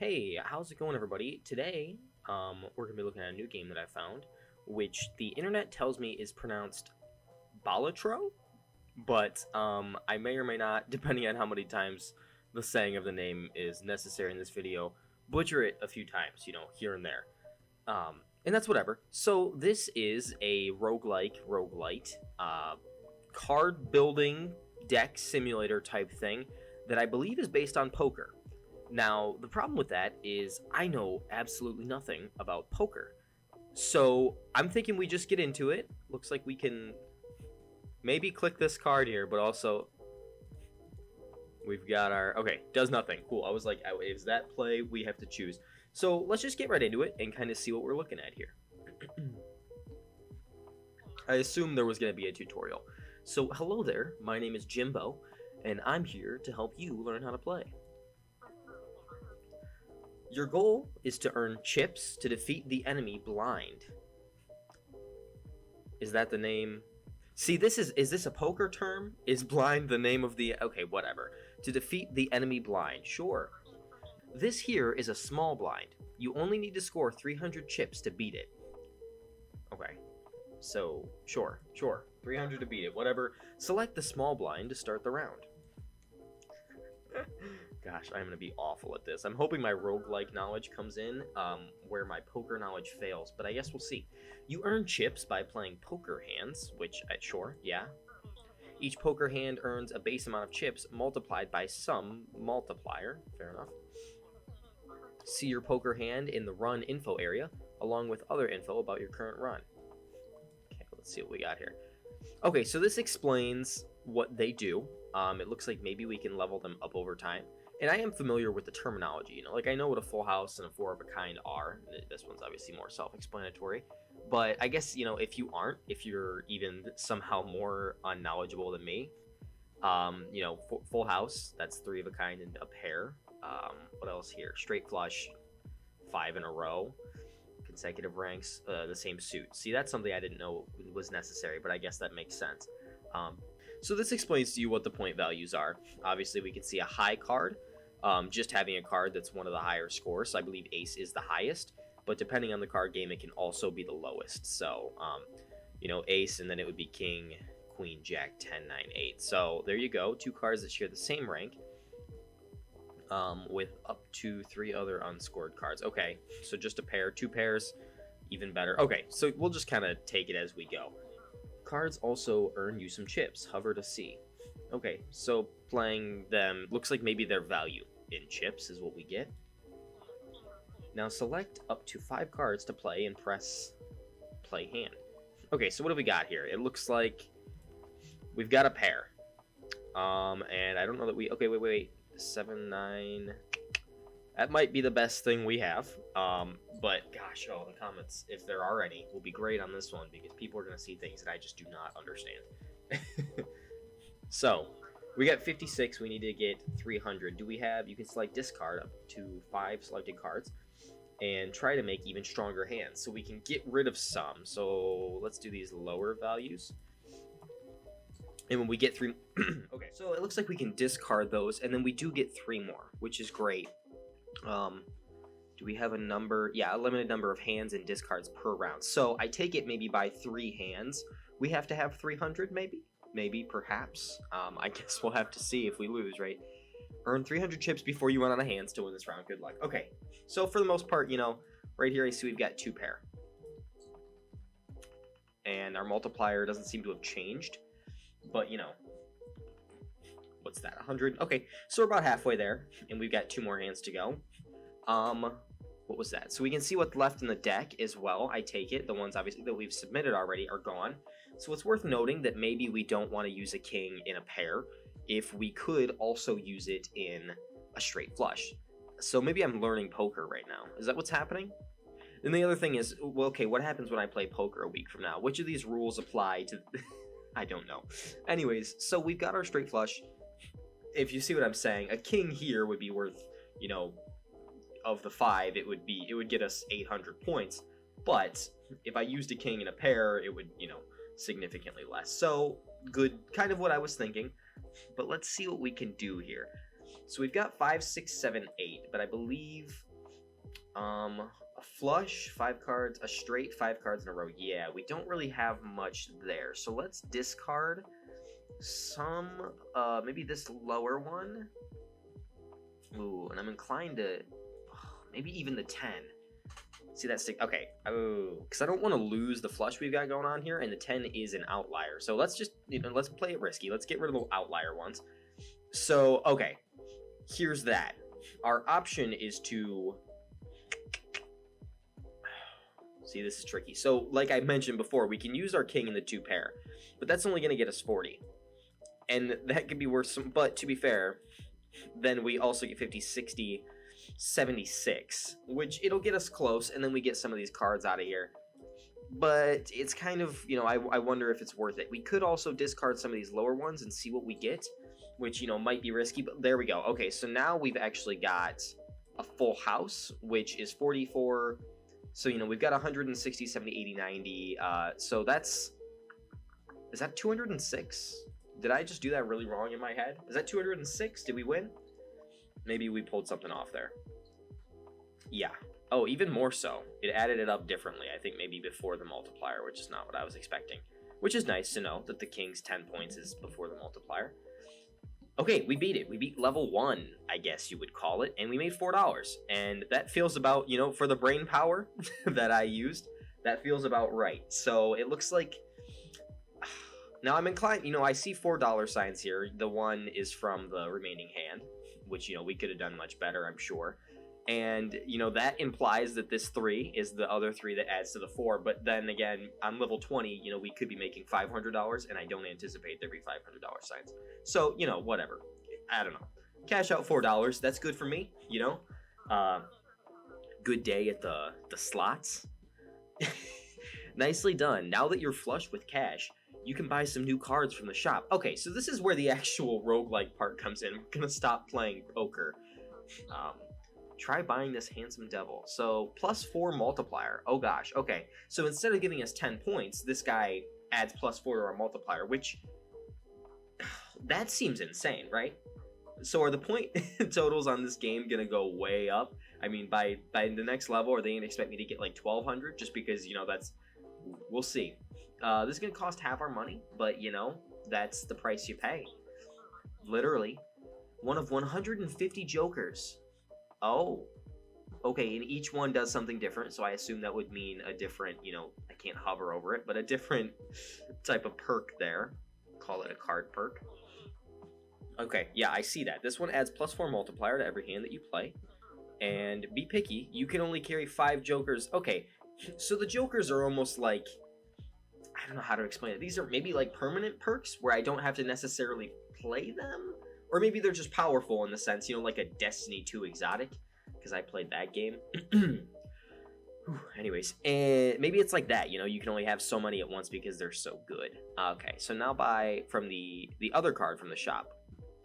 Hey, how's it going, everybody? Today, we're going to be looking at a new game that I found, which the internet tells me is pronounced Balatro, but I may or may not, depending on how many times the saying of the name is necessary in this video, butcher it a few times, here and there. And that's whatever. So this is a roguelite, card building deck simulator type thing that I believe is based on poker. Now, the problem with that is I know absolutely nothing about poker. So I'm thinking we just get into it. Looks like we can maybe click this card here, but also we've got our... Okay, does nothing. Cool. I was like, is that play? We have to choose. So let's just get right into it and kind of see what we're looking at here. I assumed there was going to be a tutorial. So hello there, my name is Jimbo, and I'm here to help you learn how to play. Your goal is to earn chips to defeat the enemy blind. Is that the name? See, is this a poker term? Is blind the name of the... Okay, whatever. To defeat the enemy blind, sure. This here is a small blind. You only need to score 300 chips to beat it. Okay, so sure. 300 to beat it, whatever. Select the small blind to start the round. Gosh, I'm going to be awful at this. I'm hoping my roguelike knowledge comes in where my poker knowledge fails, but I guess we'll see. You earn chips by playing poker hands, which, sure, yeah. Each poker hand earns a base amount of chips multiplied by some multiplier. Fair enough. See your poker hand in the run info area, along with other info about your current run. Okay, let's see what we got here. Okay, so this explains what they do. It looks like maybe we can level them up over time. And I am familiar with the terminology, like I know what a full house and a four of a kind are. This one's obviously more self-explanatory. But I guess, if you aren't, if you're even somehow more unknowledgeable than me, full house, that's three of a kind and a pair. What else here? Straight flush, 5 in a row. Consecutive ranks, the same suit. See, that's something I didn't know was necessary, but I guess that makes sense. So this explains to you what the point values are. Obviously, we can see a high card, just having a card that's one of the higher scores. So I believe ace is the highest, but depending on the card game, it can also be the lowest. So, ace, and then it would be king, queen, jack, 10, 9, 8. So there you go, 2 cards that share the same rank. With up to 3 other unscored cards. Okay, so just a pair, 2 pairs, even better. Okay, so we'll just kind of take it as we go. Cards also earn you some chips. Hover to see. Okay, so playing them, looks like maybe their value in chips is what we get. Now select up to 5 cards to play and press play hand. Okay, so what do we got here? It looks like we've got a pair. And I don't know that we... Okay, wait. 7, 9. That might be the best thing we have. But gosh, the comments, if there are any, will be great on this one because people are going to see things that I just do not understand. So, we got 56. We need to get 300. Do we have... You can select discard up to 5 selected cards and try to make even stronger hands. So we can get rid of some. So let's do these lower values. And when we get 3... Okay, so it looks like we can discard those, and then we do get 3 more, which is great. Do we have a number? Yeah, a limited number of hands and discards per round. So I take it maybe by 3 hands, we have to have 300, maybe? Maybe, perhaps. I guess we'll have to see if we lose, right? Earn 300 chips before you run out of hands to win this round. Good luck. Okay, so for the most part, right here I see we've got 2 pair. And our multiplier doesn't seem to have changed. But, what's that, 100? Okay, so we're about halfway there, and we've got 2 more hands to go. What was that? So we can see what's left in the deck as well, I take it. The ones, obviously, that we've submitted already are gone. So it's worth noting that maybe we don't want to use a king in a pair if we could also use it in a straight flush. So maybe I'm learning poker right now. Is that what's happening? And the other thing is, well, okay, what happens when I play poker a week from now? Which of these rules apply to... I don't know. Anyways, so we've got our straight flush. If you see what I'm saying, a king here would be worth, of the 5, it would get us 800 points. But if I used a king in a pair, it would, significantly less. So good, kind of what I was thinking. But let's see what we can do here. So we've got 5, 6, 7, 8, but I believe A flush, 5 cards, a straight, 5 cards in a row. Yeah, we don't really have much there. So let's discard some, maybe this lower one. Ooh, and I'm inclined to, maybe even the 10. See that stick? Okay. Oh, because I don't want to lose the flush we've got going on here, and the 10 is an outlier. So let's just, let's play it risky. Let's get rid of the outlier ones. So, okay. Here's that. Our option is to... See, this is tricky. So, like I mentioned before, we can use our king in the 2 pair, but that's only going to get us 40. And that could be worth some, but to be fair, then we also get 50, 60, 76, which it'll get us close, and then we get some of these cards out of here. But it's kind of, I wonder if it's worth it. We could also discard some of these lower ones and see what we get, which, might be risky, but there we go. Okay, so now we've actually got a full house, which is 44. So, we've got 160, 70, 80, 90. So that's... Is that 206? Did I just do that really wrong in my head? Is that 206? Did we win? Maybe we pulled something off there. Yeah. Oh, even more so. It added it up differently. I think maybe before the multiplier, which is not what I was expecting. Which is nice to know that the king's 10 points is before the multiplier. Okay, we beat it. We beat level 1, I guess you would call it, and we made $4. And that feels about, for the brain power that I used, that feels about right. So it looks like... Now I'm inclined, I see $4 signs here. The one is from the remaining hand, which, we could have done much better, I'm sure. And, that implies that this 3 is the other 3 that adds to the 4. But then again, on level 20, we could be making $500, and I don't anticipate there be $500 signs. So, whatever. I don't know. Cash out $4. That's good for me, Good day at the slots. Nicely done. Now that you're flush with cash, you can buy some new cards from the shop. Okay, so this is where the actual roguelike part comes in. We're going to stop playing poker. Try buying this handsome devil. So, +4 multiplier. Oh gosh, okay. So instead of giving us 10 points, this guy adds +4 to our multiplier, which... That seems insane, right? So are the point totals on this game going to go way up? I mean, by the next level, are they going to expect me to get like 1,200? Just because, that's... We'll see. This is going to cost half our money, but, that's the price you pay. Literally. One of 150 jokers. Oh. Okay, and each one does something different, so I assume that would mean a different, I can't hover over it, but a different type of perk there. Call it a card perk. Okay, yeah, I see that. This one adds +4 multiplier to every hand that you play. And be picky, you can only carry 5 jokers. Okay, so the jokers are almost like... I don't know how to explain it. These are maybe like permanent perks where I don't have to necessarily play them. Or maybe they're just powerful in the sense, like a Destiny 2 exotic. Because I played that game. Anyways, maybe it's like that. You can only have so many at once because they're so good. Okay, so now buy from the other card from the shop.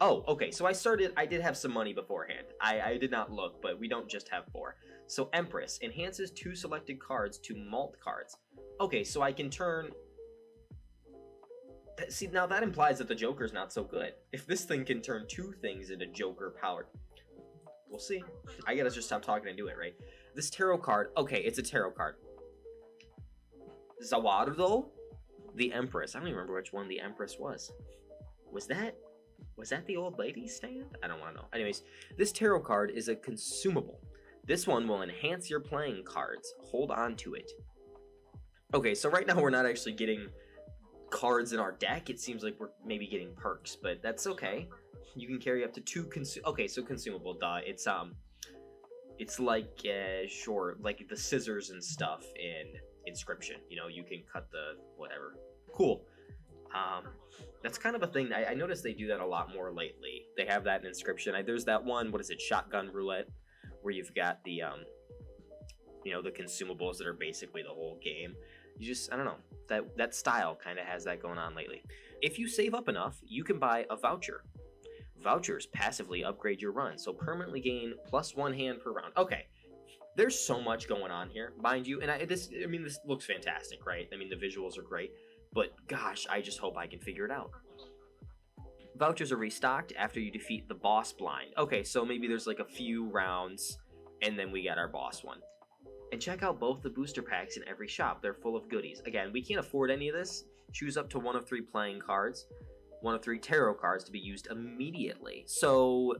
Oh, okay, so I did have some money beforehand. I did not look, but we don't just have 4. So Empress enhances 2 selected cards to malt cards. Okay, so I can turn... See, now that implies that the Joker's not so good. If this thing can turn 2 things into Joker-powered... We'll see. I gotta just stop talking and do it, right? This tarot card... Okay, it's a tarot card. Zawardo? The Empress. I don't even remember which one the Empress was. Was that the old lady stand? I don't want to know. Anyways, this tarot card is a consumable. This one will enhance your playing cards. Hold on to it. Okay, so right now we're not actually getting cards in our deck. It seems like we're maybe getting perks, but that's okay. You can carry up to 2 Okay, so consumable, duh. It's like, sure, like the scissors and stuff in Inscription. You can cut the whatever. Cool. That's kind of a thing. I noticed they do that a lot more lately. They have that in Inscription. There's that one, what is it, Shotgun Roulette, where you've got the, the consumables that are basically the whole game. You just, I don't know, that style kind of has that going on lately. If you save up enough, you can buy a voucher. Vouchers passively upgrade your run, so permanently gain +1 hand per round. Okay, there's so much going on here, mind you, and this looks fantastic, right? I mean, the visuals are great, but gosh, I just hope I can figure it out. Vouchers are restocked after you defeat the boss blind. Okay, so maybe there's like a few rounds, And then we got our boss one. And check out both the booster packs in every shop. They're full of goodies. Again, we can't afford any of this. Choose up to 1 of 3 playing cards, 1 of 3 tarot cards to be used immediately. So,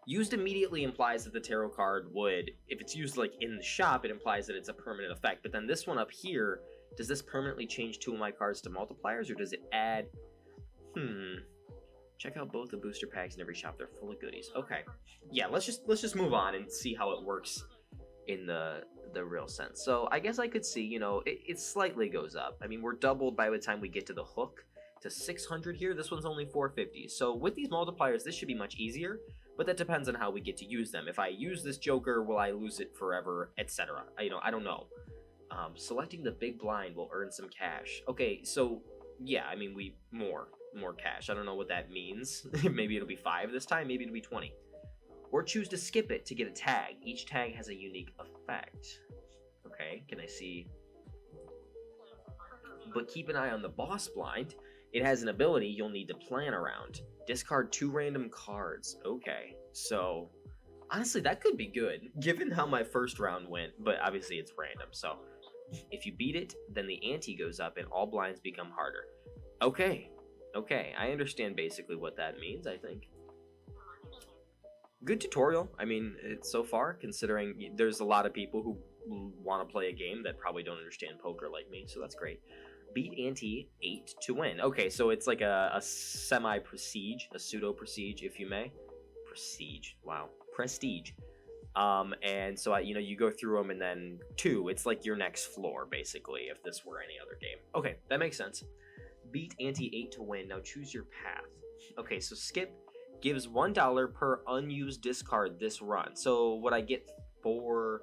used immediately implies that the tarot card would, if it's used like in the shop, it implies that it's a permanent effect. But then this one up here, does this permanently change 2 of my cards to multipliers, or does it add? Check out both the booster packs in every shop. They're full of goodies. Okay, yeah, let's just move on and see how it works in the real sense. So I guess I could see, you know, it slightly goes up. I mean, we're doubled by the time we get to the hook to 600 here. This one's only 450. So with these multipliers, this should be much easier, but that depends on how we get to use them. If I use this joker, will I lose it forever, etc.? You know, I don't know. Selecting the big blind will earn some cash. Okay, so yeah, I mean, more cash. I don't know what that means. Maybe it'll be 5 this time, maybe it'll be 20. Or choose to skip it to get a tag. Each tag has a unique effect. Okay, can I see? But keep an eye on the boss blind. It has an ability you'll need to plan around. Discard 2 random cards. Okay, so honestly, that could be good, given how my first round went, but obviously it's random, so if you beat it, then the ante goes up and all blinds become harder. Okay, I understand basically what that means, I think. Good tutorial. I mean, so far, considering there's a lot of people who want to play a game that probably don't understand poker like me, so that's great. Beat ante 8 to win. Okay, so it's like a semi-prestige, a pseudo-prestige, if you may. Prestige. Wow. Prestige. And so, you know, you go through them, and then 2, it's like your next floor, basically, if this were any other game. Okay, that makes sense. Beat ante 8 to win. Now choose your path. Okay, so skip gives $1 per unused discard this run. So what I get for...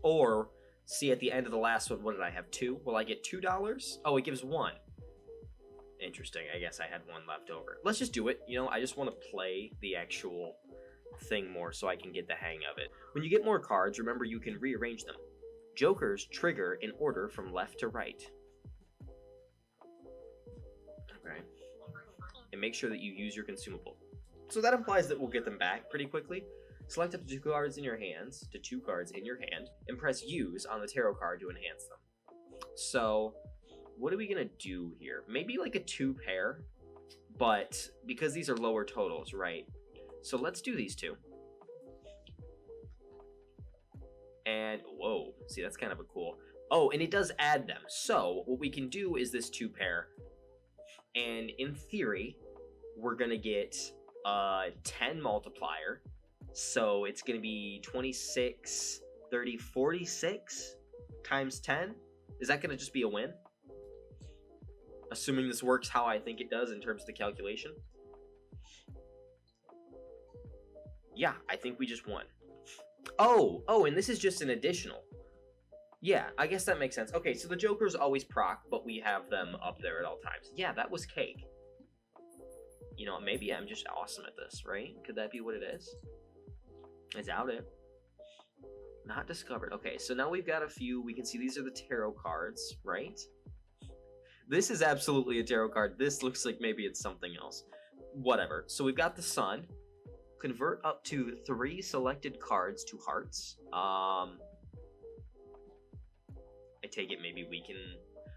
Or, see, at the end of the last one, what did I have? 2? Will I get $2? Oh, it gives 1. Interesting. I guess I had 1 left over. Let's just do it. You know, I just want to play the actual thing more so I can get the hang of it. When you get more cards, remember you can rearrange them. Jokers trigger in order from left to right. Okay. And make sure that you use your consumable. So that implies that we'll get them back pretty quickly. Select up to 2 cards in your hands, and press use on the tarot card to enhance them. So, what are we gonna do here? Maybe like a 2 pair, but because these are lower totals, right? So let's do these 2. And, whoa, see, that's kind of a cool... Oh, and it does add them. So, what we can do is this 2 pair, and in theory, we're gonna get a 10 multiplier. So it's going to be 26, 30, 46 times 10. Is that going to just be a win? Assuming this works how I think it does in terms of the calculation. Yeah, I think we just won. Oh, and this is just an additional. Yeah, I guess that makes sense. Okay, so the Jokers always proc, but we have them up there at all times. Yeah, that was cake. You know, maybe I'm just awesome at this, right? Could that be what it is? I doubt it. Not discovered. Okay, so now we've got a few. We can see these are the tarot cards, right? This is absolutely a tarot card. This looks like maybe it's something else. Whatever. So we've got the sun. Convert up to 3 selected cards to hearts. I take it maybe we can...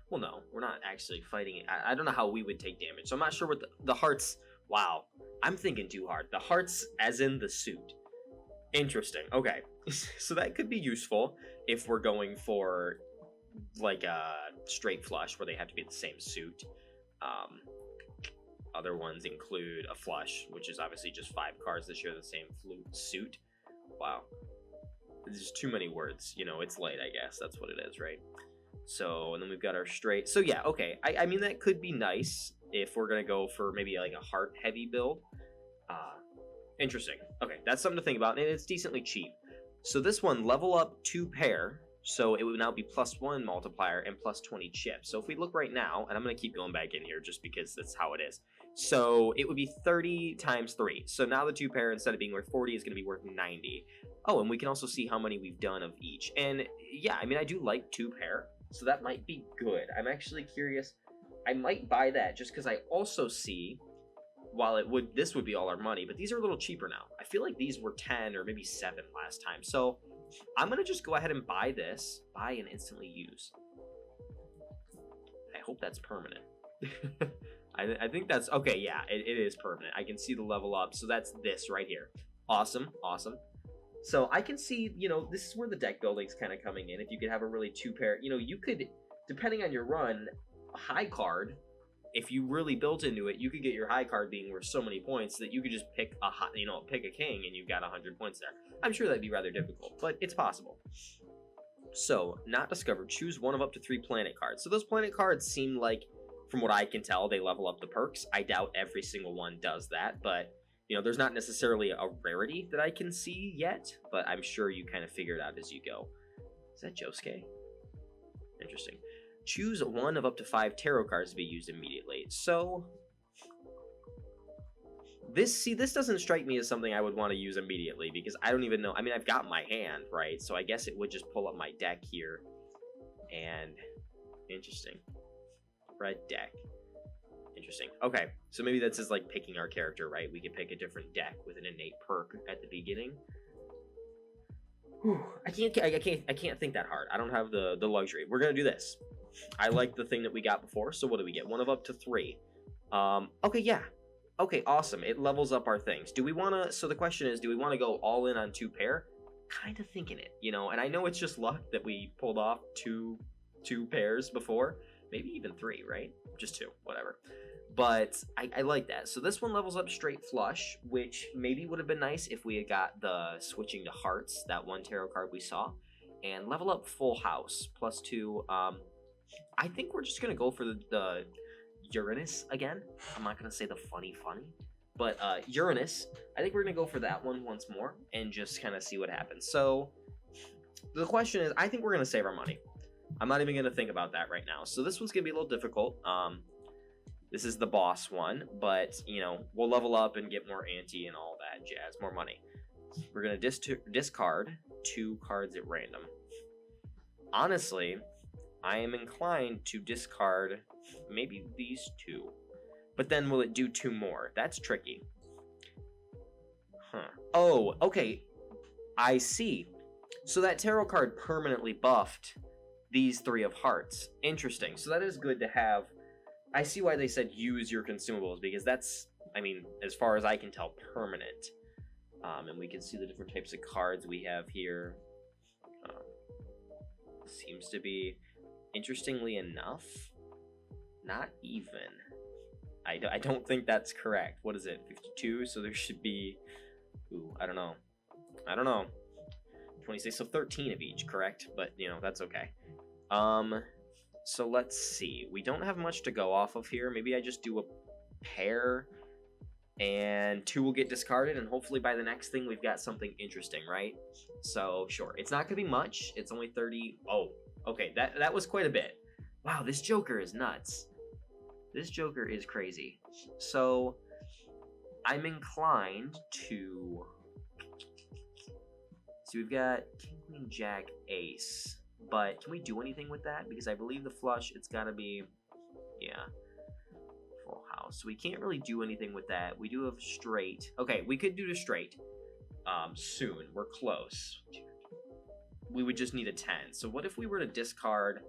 Well, no, we're not actually fighting it. I don't know how we would take damage. So I'm not sure what the hearts... Wow. I'm thinking too hard. The hearts as in the suit. Interesting. Okay. So that could be useful if we're going for like a straight flush where they have to be the same suit. Other ones include a flush, which is obviously just 5 cards that share the same suit. Wow. There's too many words. You know, it's late, I guess. That's what it is, right? So, and then we've got our straight. So yeah, okay. I mean, that could be nice if we're going to go for maybe like a heart-heavy build. Interesting. Okay, that's something to think about, and it's decently cheap. So this one, level up 2 pair, so it would now be +1 multiplier and +20 chips. So if we look right now, and I'm going to keep going back in here just because that's how it is. So it would be 30 times 3. So now the 2 pair, instead of being worth 40, is going to be worth 90. Oh, and we can also see how many we've done of each. And yeah, I mean, I do like 2 pair, so that might be good. I'm actually curious. I might buy that just because I also see while this would be all our money, but these are a little cheaper now. I feel like these were 10 or maybe 7 last time. So I'm going to just go ahead and buy this. Buy and instantly use. I hope that's permanent. I think that's... Okay, yeah, it is permanent. I can see the level up. So that's this right here. Awesome, awesome. So I can see, you know, this is where the deck building's kind of coming in. If you could have a really 2-pair... You know, you could, depending on your run, a high card... If you really built into it, you could get your high card being worth so many points that you could just pick a king and you've got 100 points there. I'm sure that'd be rather difficult, but it's possible. So, not discovered. Choose one of up to 3 planet cards. So those planet cards seem like, from what I can tell, they level up the perks. I doubt every single one does that, but you know, there's not necessarily a rarity that I can see yet, but I'm sure you kind of figure it out as you go. Is that Josuke? Interesting. Choose one of up to 5 tarot cards to be used immediately. So, this doesn't strike me as something I would want to use immediately, because I don't even know. I mean, I've got my hand, right? So I guess it would just pull up my deck here. And, interesting. Red deck. Interesting. Okay, so maybe that's just like picking our character, right? We can pick a different deck with an innate perk at the beginning. Whew. I can't think that hard. I don't have the luxury. We're gonna do this. I like the thing that we got before. So what do we get? One of up to 3. Okay, yeah. Okay, awesome. It levels up our things. Do we want to? So the question is, do we want to go all in on 2 pair? Kind of thinking it, you know. And I know it's just luck that we pulled off two pairs before. Maybe even 3, right? Just 2, whatever. But I like that. So this one levels up straight flush, which maybe would have been nice if we had got the switching to hearts, that one tarot card we saw. And level up full house, +2. I think we're just going to go for the Uranus again. I'm not going to say the funny, but Uranus. I think we're going to go for that one once more and just kind of see what happens. So the question is, I think we're going to save our money. I'm not even going to think about that right now. So this one's going to be a little difficult. This is the boss one, but, you know, we'll level up and get more ante and all that jazz, more money. We're going to discard 2 cards at random. Honestly, I am inclined to discard maybe these 2. But then will it do 2 more? That's tricky. Huh. Oh, okay. I see. So that tarot card permanently buffed these 3 of hearts. Interesting. So that is good to have. I see why they said use your consumables, because that's, I mean, as far as I can tell, permanent. And we can see the different types of cards we have here. Seems to be, interestingly enough, not even. I don't think that's correct. What is it, 52? So there should be, ooh, I don't know. 26, so 13 of each, correct? But, you know, that's okay. So let's see. We don't have much to go off of here. Maybe I just do a pair and 2 will get discarded, and hopefully by the next thing we've got something interesting, right? So sure, it's not gonna be much. It's only 30. Oh, okay, that was quite a bit. Wow, this Joker is nuts. This Joker is crazy. So I'm inclined to, so we've got King, Queen, Jack, Ace. But can we do anything with that? Because I believe the flush, it's got to be, yeah, full house. So we can't really do anything with that. We do have straight. Okay, we could do the straight soon. We're close. We would just need a 10. So what if we were to discard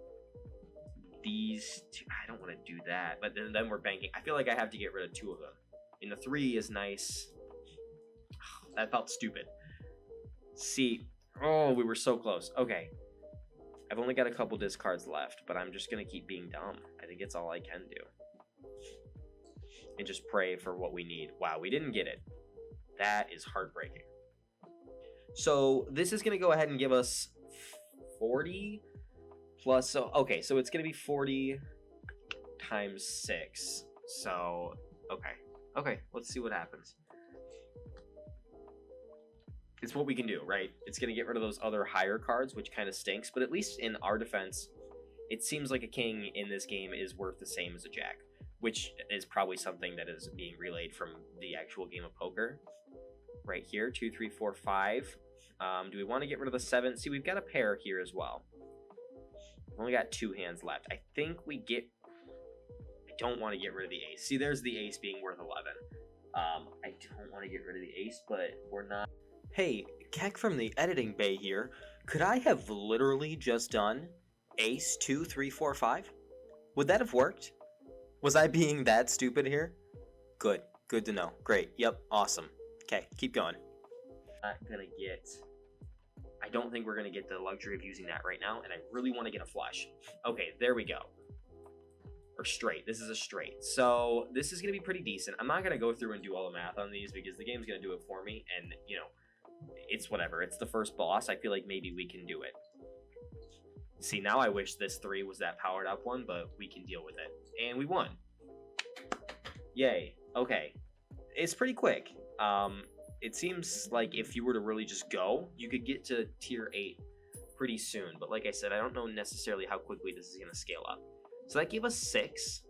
these 2? I don't want to do that. But then we're banking. I feel like I have to get rid of 2 of them. And the 3 is nice. Oh, that felt stupid. See. Oh, we were so close. Okay. I've only got a couple discards left, but I'm just going to keep being dumb. I think it's all I can do. And just pray for what we need. Wow, we didn't get it. That is heartbreaking. So this is going to go ahead and give us 40 plus. So, okay, so it's going to be 40 times 6. So, okay. Okay, let's see what happens. It's what we can do, right? It's going to get rid of those other higher cards, which kind of stinks. But at least in our defense, it seems like a king in this game is worth the same as a jack, which is probably something that is being relayed from the actual game of poker. Right here, 2, 3, 4, 5. Do we want to get rid of the 7? See, we've got a pair here as well. We've only got 2 hands left. I think we get... I don't want to get rid of the ace. See, there's the ace being worth 11. I don't want to get rid of the ace, but we're not. Hey, Keck from the editing bay here. Could I have literally just done ace 2, 3, 4, 5? Would that have worked? Was I being that stupid here? Good. Good to know. Great. Yep. Awesome. Okay, keep going. Not gonna get. I don't think we're gonna get the luxury of using that right now, and I really want to get a flush. Okay, there we go. Or straight. This is a straight. So this is gonna be pretty decent. I'm not gonna go through and do all the math on these because the game's gonna do it for me, and you know, it's whatever. It's the first boss. I feel like maybe we can do it. See, now I wish this 3 was that powered up one, but we can deal with it. And we won. Yay. Okay. It's pretty quick. It seems like if you were to really just go, you could get to tier 8 pretty soon. But like I said, I don't know necessarily how quickly this is going to scale up. So that gave us 6.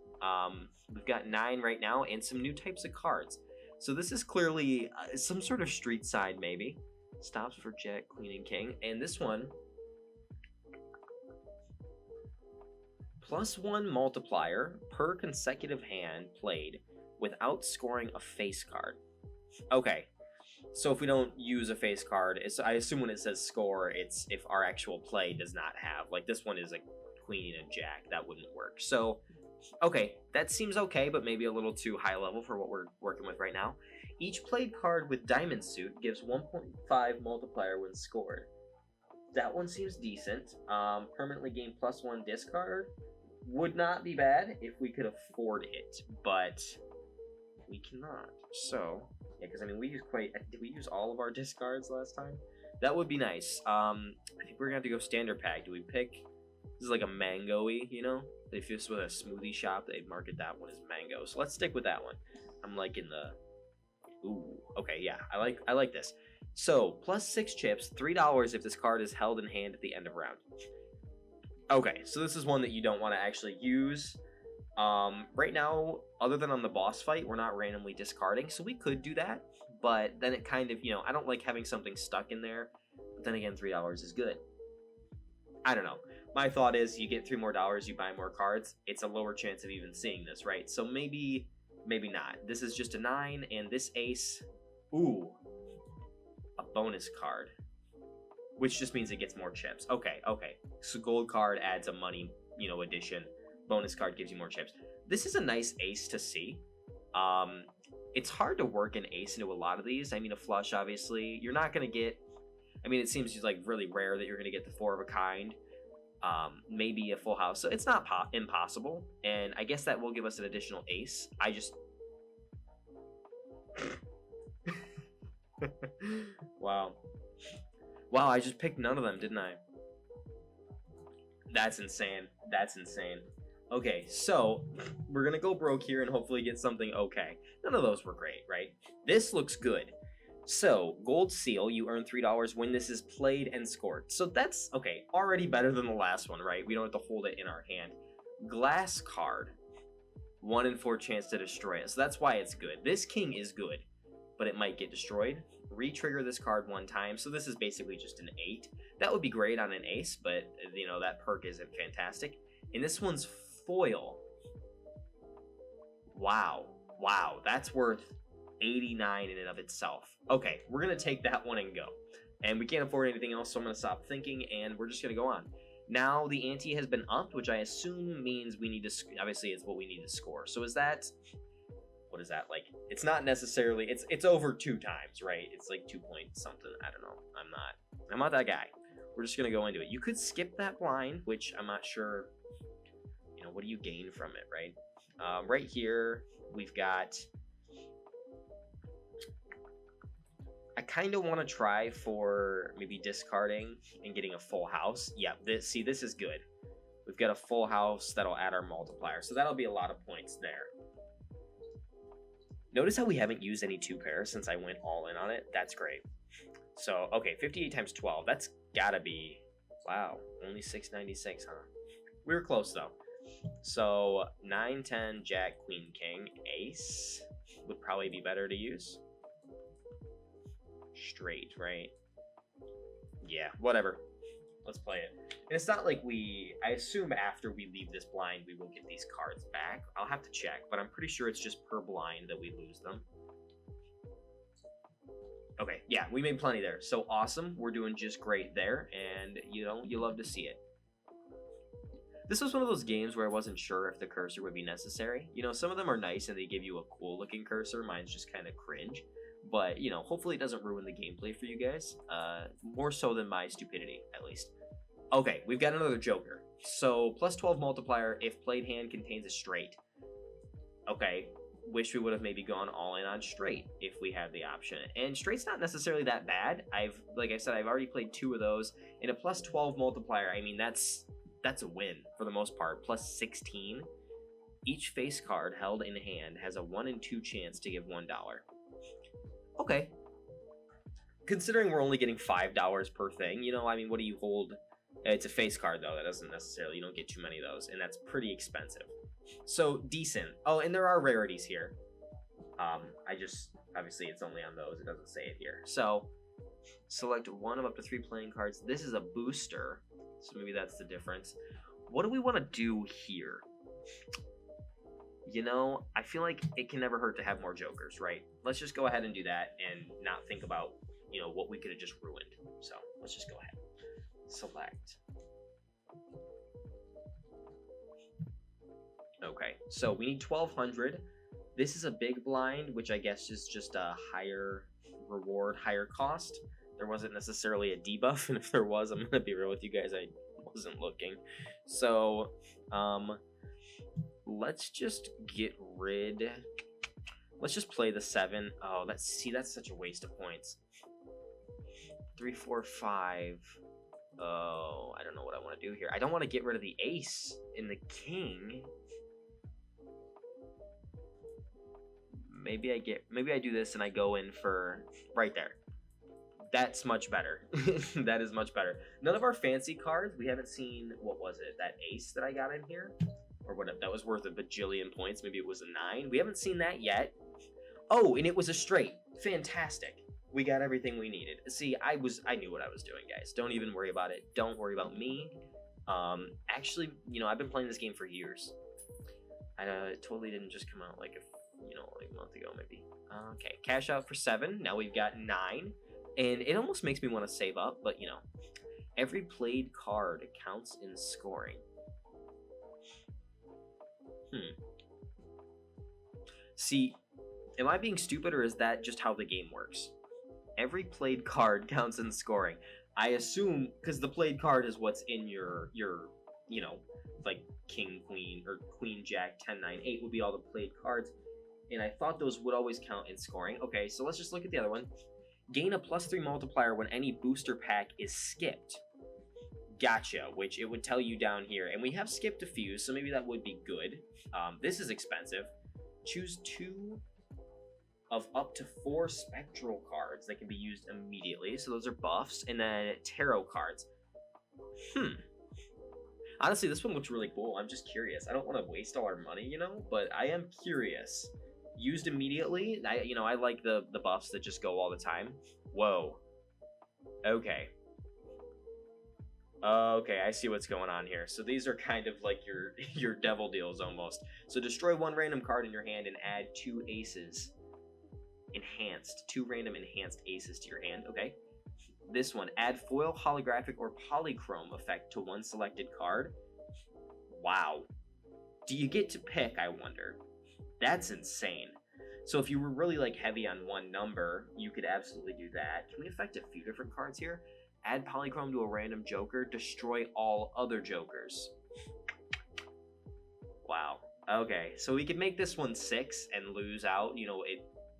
We've got 9 right now and some new types of cards. So this is clearly some sort of street side maybe. Stops for Jack, Queen, and King. And this one, +1 multiplier per consecutive hand played without scoring a face card. Okay, so if we don't use a face card, I assume when it says score, it's if our actual play does not have, like this one is a Queen and Jack, that wouldn't work. So, okay, that seems okay, but maybe a little too high level for what we're working with right now. Each played card with Diamond Suit gives 1.5 multiplier when scored. That one seems decent. Permanently gain +1 discard would not be bad if we could afford it, but we cannot. So, yeah, because I mean, did we use all of our discards last time? That would be nice. I think we're gonna have to go standard pack. Do we pick, this is like a mango-y, you know? If this was a smoothie shop, they'd market that one as mango. So let's stick with that one. I'm liking the, ooh, okay, yeah, I like this. So, +6 chips, $3 if this card is held in hand at the end of round. Okay, so this is one that you don't want to actually use. Right now, other than on the boss fight, we're not randomly discarding, so we could do that, but then it kind of, you know, I don't like having something stuck in there, but then again, $3 is good. I don't know. My thought is you get $3 more, you buy more cards, it's a lower chance of even seeing this, right? So maybe not. This is just a 9, and this ace, ooh, a bonus card, which just means it gets more chips. Okay. So gold card adds a money, you know, addition. Bonus card gives you more chips. This is a nice ace to see. It's hard to work an ace into a lot of these. I mean, a flush, obviously. You're not going to get... I mean, it seems like really rare that you're going to get the 4 of a kind. Maybe a full house. So it's not impossible. And I guess that will give us an additional ace. I just... Wow. Wow, I just picked none of them, didn't I? That's insane. That's insane. Okay, so we're gonna go broke here and hopefully get something okay. None of those were great, right? This looks good. So, gold seal, you earn $3 when this is played and scored. So that's, okay, already better than the last one, right? We don't have to hold it in our hand. Glass card, 1 in 4 chance to destroy it. So that's why it's good. This king is good, but it might get destroyed. Re-trigger this card 1 time, so this is basically just an 8. That would be great on an ace, but, you know, that perk isn't fantastic. And this one's foil. Wow, that's worth 89 in and of itself. Okay, we're gonna take that one and go. And we can't afford anything else, so I'm gonna stop thinking, and we're just gonna go on. Now the ante has been upped, which I assume means we need to, obviously it's what we need to score. So is that... what is that, like, it's not necessarily, it's over 2 times, right? It's like 2 point something, I don't know. I'm not that guy. We're just gonna go into it. You could skip that blind, which I'm not sure, you know, what do you gain from it, right? Right here, we've got, I kind of want to try for maybe discarding and getting a full house. Yeah, this is good. We've got a full house that'll add our multiplier, so that'll be a lot of points there. Notice how we haven't used any 2 pairs since I went all in on it. That's great. So, okay, 58 times 12. That's gotta be... wow, only 696, huh? We were close, though. So, 9, 10, Jack, Queen, King, Ace would probably be better to use. Straight, right? Yeah, whatever. Let's play it. And it's not like I assume after we leave this blind, we will get these cards back. I'll have to check, but I'm pretty sure it's just per blind that we lose them. Okay, yeah, we made plenty there. So awesome. We're doing just great there, and you know, you love to see it. This was one of those games where I wasn't sure if the cursor would be necessary. You know, some of them are nice and they give you a cool looking cursor. Mine's just kind of cringe. But, you know, hopefully it doesn't ruin the gameplay for you guys. More so than my stupidity, at least. Okay, we've got another Joker. So, plus 12 multiplier if played hand contains a straight. Okay, wish we would have maybe gone all in on straight if we had the option. And straight's not necessarily that bad. Like I said, I've already played 2 of those. And a plus 12 multiplier, I mean, that's a win for the most part. Plus 16. Each face card held in hand has a 1 in 2 chance to give $1. Okay. Considering we're only getting $5 per thing, you know, I mean, what do you hold? It's a face card, though. That doesn't necessarily, you don't get too many of those, and that's pretty expensive. So, decent. Oh, and there are rarities here. Obviously, it's only on those. It doesn't say it here. So, select one of up to 3 playing cards. This is a booster, so maybe that's the difference. What do we want to do here? You know, I feel like it can never hurt to have more jokers, right? Let's just go ahead and do that and not think about, you know, what we could have just ruined. So, let's just go ahead. Select. Okay, so we need 1,200. This is a big blind, which I guess is just a higher reward, higher cost. There wasn't necessarily a debuff, and if there was, I'm gonna be real with you guys, I wasn't looking. So, let's just get rid. Let's just play the 7. Oh, that's such a waste of points. 3, 4, 5. Oh, I don't know what I want to do here. I don't want to get rid of the ace in the king. Maybe I do this and I go in for right there. That's much better. That is much better. None of our fancy cards, we haven't seen, what was it? That ace that I got in here? Or what, that was worth a bajillion points. Maybe it was a 9. We haven't seen that yet. Oh, and it was a straight. Fantastic. We got everything we needed. See, I knew what I was doing, guys. Don't even worry about it. Don't worry about me. Actually, you know, I've been playing this game for years. It totally didn't just come out like a month ago, maybe. Okay, cash out for 7. Now we've got 9. And it almost makes me want to save up, but, you know, every played card counts in scoring. See, am I being stupid, or is that just how the game works? Every played card counts in scoring. I assume, because the played card is what's in your you know, like king, queen, or queen, jack, 10, 9, 8 would be all the played cards. And I thought those would always count in scoring. Okay, so let's just look at the other one. Gain a +3 multiplier when any booster pack is skipped. Gotcha, which it would tell you down here. And we have skipped a few, so maybe that would be good. This is expensive. Choose 2 of up to 4 spectral cards that can be used immediately. So those are buffs. And then tarot cards. Honestly, this one looks really cool. I'm just curious. I don't want to waste all our money, you know, but I am curious. Used immediately. I like the buffs that just go all the time. Whoa. Okay. Okay, I see what's going on here. So these are kind of like your devil deals almost. So destroy 1 random card in your hand and add 2 aces. Enhanced. 2 random enhanced aces to your hand. Okay. This one. Add foil, holographic, or polychrome effect to 1 selected card. Wow. Do you get to pick, I wonder? That's insane. So if you were really like heavy on 1 number, you could absolutely do that. Can we affect a few different cards here? Add polychrome to a random joker. Destroy all other jokers. Wow. Okay, so we could make this one 6 and lose out. You know,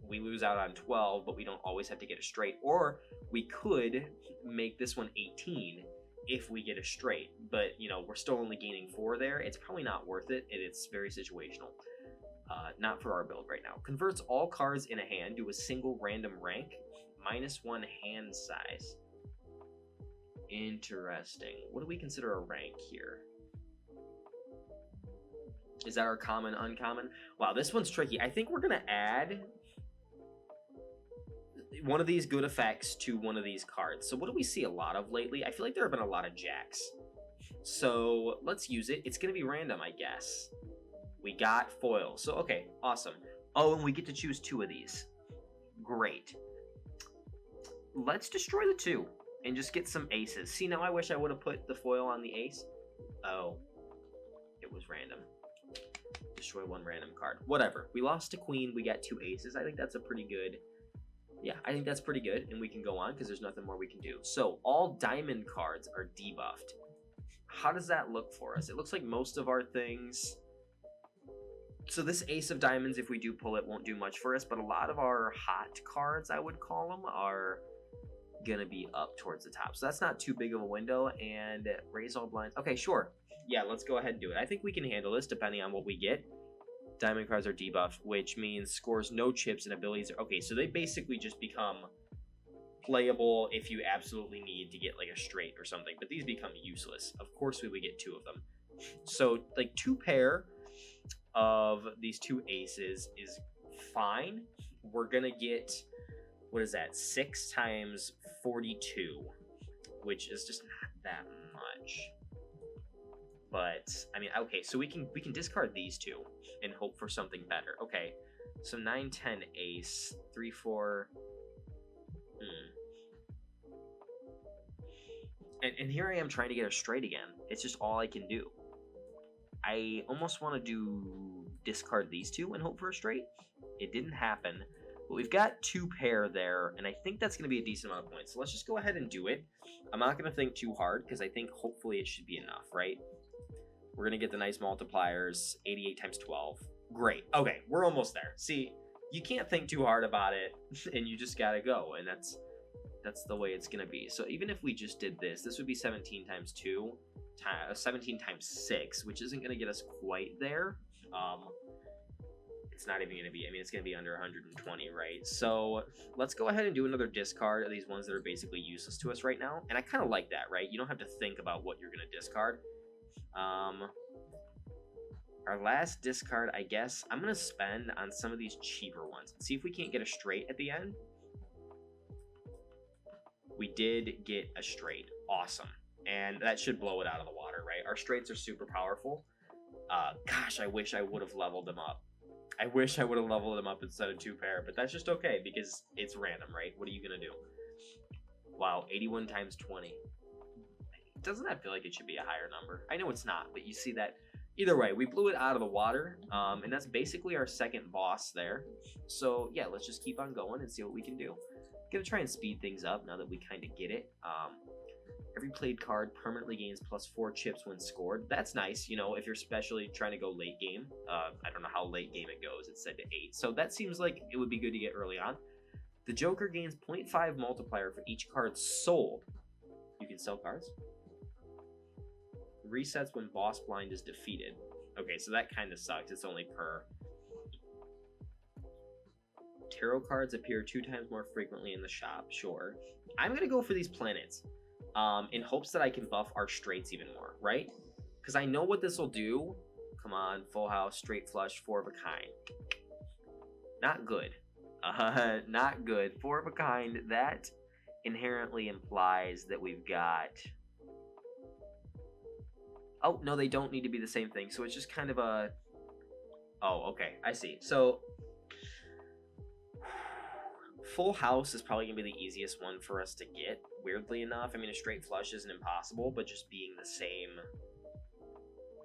we lose out on 12, but we don't always have to get a straight. Or we could make this one 18 if we get a straight. But, you know, we're still only gaining 4 there. It's probably not worth it, and it's very situational. Not for our build right now. Converts all cards in a hand to a single random rank. -1 hand size. Interesting. What do we consider a rank here? Is that our common, uncommon? Wow, this one's tricky. I think we're going to add one of these good effects to one of these cards. So what do we see a lot of lately? I feel like there have been a lot of jacks. So let's use it. It's going to be random, I guess. We got foil. So, okay, awesome. Oh, and we get to choose 2 of these. Great. let's destroy the 2 and just get some aces. See, now I wish I would have put the foil on the ace. Oh, it was random. Destroy 1 random card. Whatever. We lost to queen. We got 2 aces. I think that's a pretty good... Yeah, I think that's pretty good. And we can go on because there's nothing more we can do. So all diamond cards are debuffed. How does that look for us? It looks like most of our things... So this ace of diamonds, if we do pull it, won't do much for us. But a lot of our hot cards, I would call them, are going to be up towards the top. So that's not too big of a window. And raise all blinds. Okay, sure. Yeah, let's go ahead and do it. I think we can handle this depending on what we get. Diamond cards are debuffed, which means scores no chips and abilities. Okay, so they basically just become playable if you absolutely need to get like a straight or something. But these become useless. Of course, we would get 2 of them. So like 2 pair of these 2 aces is fine. We're going to get, what is that? 6 times 42, which is just not that much. But I mean, okay, so we can discard these 2 and hope for something better. Okay, so 9, 10, ace, 3, 4. And here I am trying to get a straight again. It's just all I can do. I almost want to discard these 2 and hope for a straight. It didn't happen. But we've got 2 pair there, and I think that's going to be a decent amount of points. So let's just go ahead and do it. I'm not going to think too hard because I think hopefully it should be enough, right? We're going to get the nice multipliers, 88 times 12. Great. Okay, we're almost there. See, you can't think too hard about it, and you just got to go, and that's the way it's going to be. So even if we just did this, this would be 17 times 2, 17 times 6, which isn't going to get us quite there. It's not even going to be, I mean, it's going to be under 120, right? So let's go ahead and do another discard of these ones that are basically useless to us right now. And I kind of like that, right? You don't have to think about what you're going to discard. Our last discard, I guess, I'm going to spend on some of these cheaper ones. See if we can't get a straight at the end. We did get a straight. Awesome. And that should blow it out of the water, right? Our straights are super powerful. Gosh, I wish I would have leveled them up. I wish I would have leveled them up instead of 2 pair, but that's just okay because it's random, right? What are you going to do? Wow, 81 times 20. Doesn't that feel like it should be a higher number? I know it's not, but you see that. Either way, we blew it out of the water, and that's basically our second boss there. So, yeah, let's just keep on going and see what we can do. Gonna try and speed things up now that we kind of get it. Every played card permanently gains +4 chips when scored. That's nice, you know, if you're especially trying to go late game. I don't know how late game it goes. It's set to 8. So that seems like it would be good to get early on. The Joker gains 0.5 multiplier for each card sold. You can sell cards. Resets when boss blind is defeated. Okay, so that kind of sucks. It's only per. Tarot cards appear 2 times more frequently in the shop. Sure. I'm going to go for these planets in hopes that I can buff our straights even more, right? Because I know what this will do. Come on, full house, straight flush, 4 of a kind. Not good. Not good. 4 of a kind. That inherently implies that we've got... Oh, no, they don't need to be the same thing. So it's just kind of a... Oh, okay. I see. So... Full house is probably going to be the easiest one for us to get, weirdly enough. I mean, a straight flush isn't impossible, but just being the same...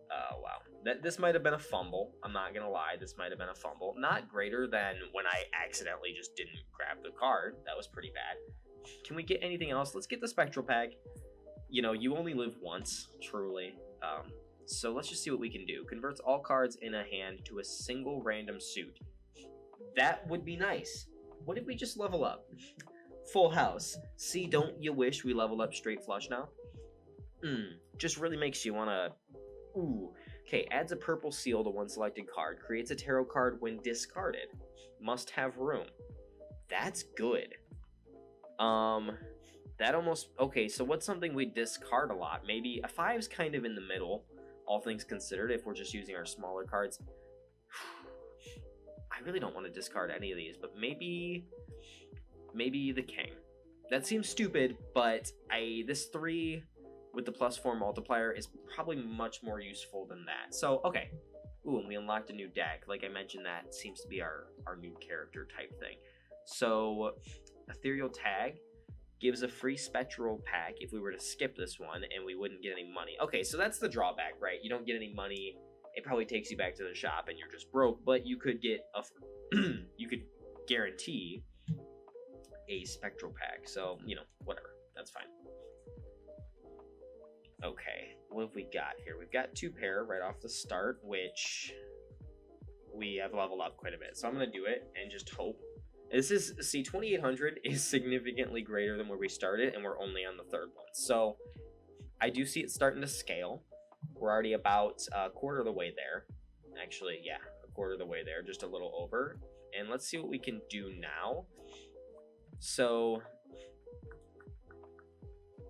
wow. This might have been a fumble. I'm not going to lie. This might have been a fumble. Not greater than when I accidentally just didn't grab the card. That was pretty bad. Can we get anything else? Let's get the Spectral Pack. You know, you only live once, truly. So let's just see what we can do. Converts all cards in a hand to a single random suit. That would be nice. What did we just level up? Full house. See, don't you wish we leveled up straight flush now? Just really makes you want to... Ooh. Okay, adds a purple seal to one selected card. Creates a tarot card when discarded. Must have room. That's good. That almost... Okay, so what's something we discard a lot? Maybe a 5's kind of in the middle, all things considered, if we're just using our smaller cards. I really don't want to discard any of these, but maybe the king. That seems stupid, but this 3 with the +4 multiplier is probably much more useful than that. So, okay. Ooh, and we unlocked a new deck. Like I mentioned, that seems to be our new character type thing. So, Ethereal Tag. gives a free spectral pack if we were to skip this one, and we wouldn't get any money. Okay, so that's the drawback, right? You don't get any money. It probably takes you back to the shop and you're just broke, but you could get a you could guarantee a spectral pack. So, you know, whatever. That's fine. Okay, what have we got here? We've got 2 pair right off the start, which we have leveled up quite a bit. So I'm going to do it and just hope. This is, see, 2800 is significantly greater than where we started, and we're only on the 3rd one. So I do see it starting to scale. We're already about a quarter of the way there. Actually, yeah, a quarter of the way there, just a little over. And let's see what we can do now. So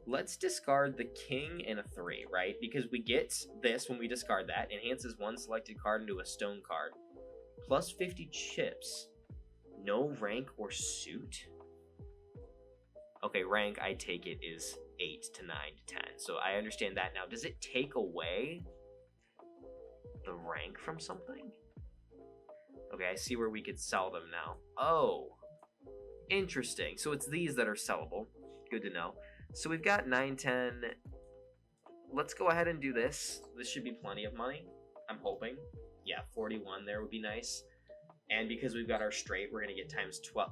let's discard the king and a 3, right? Because we get this when we discard that. Enhances 1 selected card into a stone card. Plus 50 chips. No rank or suit? Okay, rank, I take it, is 8 to 9 to 10. So I understand that now. Does it take away the rank from something? Okay, I see where we could sell them now. Oh, interesting. So it's these that are sellable. Good to know. So we've got 9, 10. Let's go ahead and do this. This should be plenty of money, I'm hoping. Yeah, 41 there would be nice. And because we've got our straight, we're going to get times 12.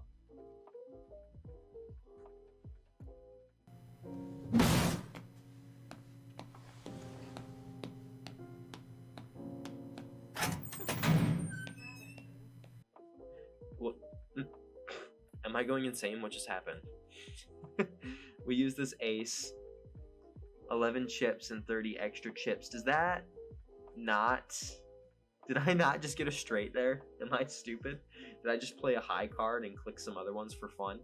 What? Am I going insane? What just happened? We use this ace. 11 chips and 30 extra chips. Does that not... Did I not just get a straight there? Am I stupid? Did I just play a high card and click some other ones for fun?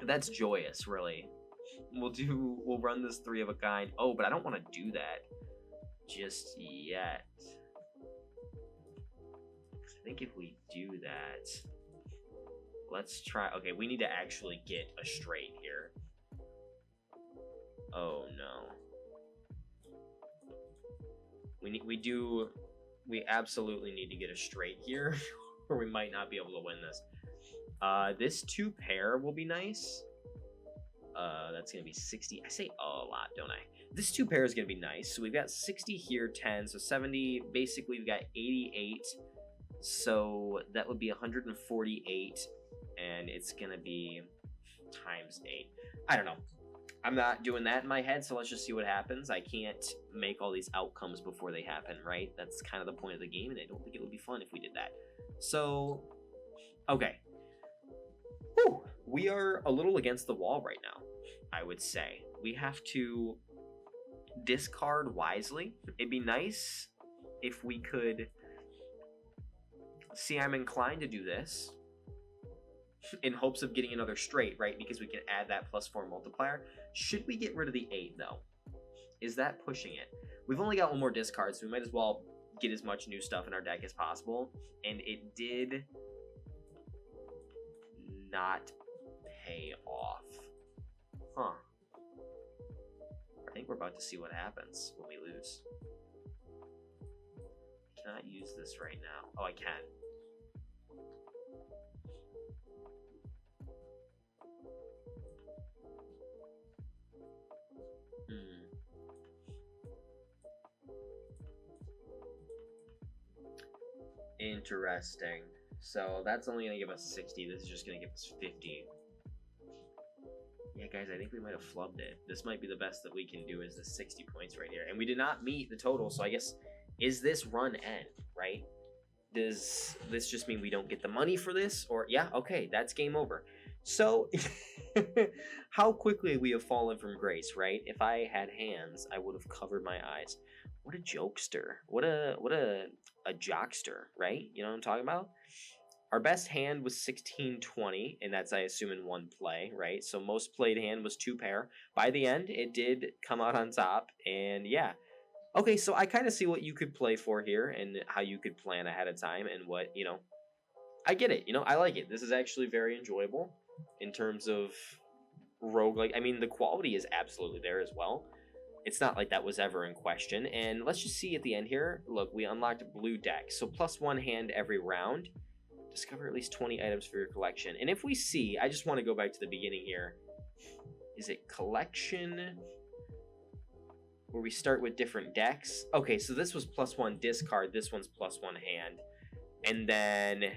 That's joyous, really. We'll run this 3 of a kind. Oh, but I don't want to do that just yet. I think if we do that, let's try. Okay, we need to actually get a straight here. Oh no. We absolutely need to get a straight here, or we might not be able to win this. This 2 pair will be nice. That's gonna be 60. I say a lot, don't I? This 2 pair is gonna be nice. So we've got 60 here, 10, so 70. Basically, we've got 88. So that would be 148, and it's gonna be times 8. I don't know. I'm not doing that in my head, so let's just see what happens. I can't make all these outcomes before they happen, right? That's kind of the point of the game, and I don't think it would be fun if we did that. So, okay. Whew. We are a little against the wall right now, I would say. We have to discard wisely. It'd be nice if we could... See, I'm inclined to do this in hopes of getting another straight, right? Because we can add that +4 multiplier. Should we get rid of the 8, though? Is that pushing it? We've only got 1 more discard, so we might as well get as much new stuff in our deck as possible. And it did not pay off. Huh. I think we're about to see what happens when we lose. I cannot use this right now. Oh, I can. Interesting. So that's only going to give us 60. This is just going to give us 50. Yeah, guys, I think we might have flubbed it. This might be the best that we can do is the 60 points right here. And we did not meet the total, so I guess, is this run end, right? Does this just mean we don't get the money for this? Or, yeah, okay, that's game over. So, how quickly we have fallen from grace, right? If I had hands, I would have covered my eyes. What a jokester. What a jockster, right? You know what I'm talking about? Our best hand was 16-20, and that's, I assume, in 1 play, right? So most played hand was 2 pair. By the end, it did come out on top, and yeah. Okay, so I kind of see what you could play for here and how you could plan ahead of time and what, you know. I get it, you know, I like it. This is actually very enjoyable in terms of roguelike. I mean, the quality is absolutely there as well. It's not like that was ever in question. And let's just see at the end here. Look, we unlocked blue deck. So +1 hand every round. Discover at least 20 items for your collection. And if we see, I just want to go back to the beginning here. Is it collection? Where we start with different decks? Okay, so this was +1 discard. This one's +1 hand. And then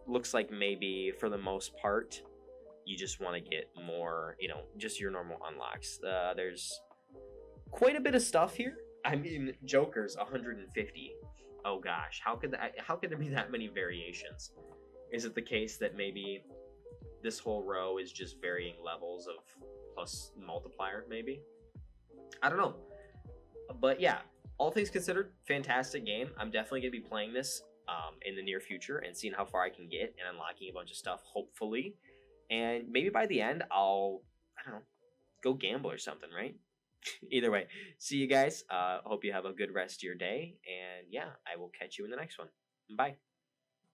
looks like maybe for the most part, you just want to get more, just your normal unlocks. There's quite a bit of stuff here. I mean, Joker's 150. Oh gosh, how could there be that many variations? Is it the case that maybe this whole row is just varying levels of plus multiplier, maybe? I don't know. But yeah, all things considered, fantastic game. I'm definitely going to be playing this in the near future and seeing how far I can get and unlocking a bunch of stuff, hopefully. And maybe by the end, I'll, I don't know, go gamble or something, right? Either way, see you guys. Hope you have a good rest of your day. And yeah, I will catch you in the next one. Bye.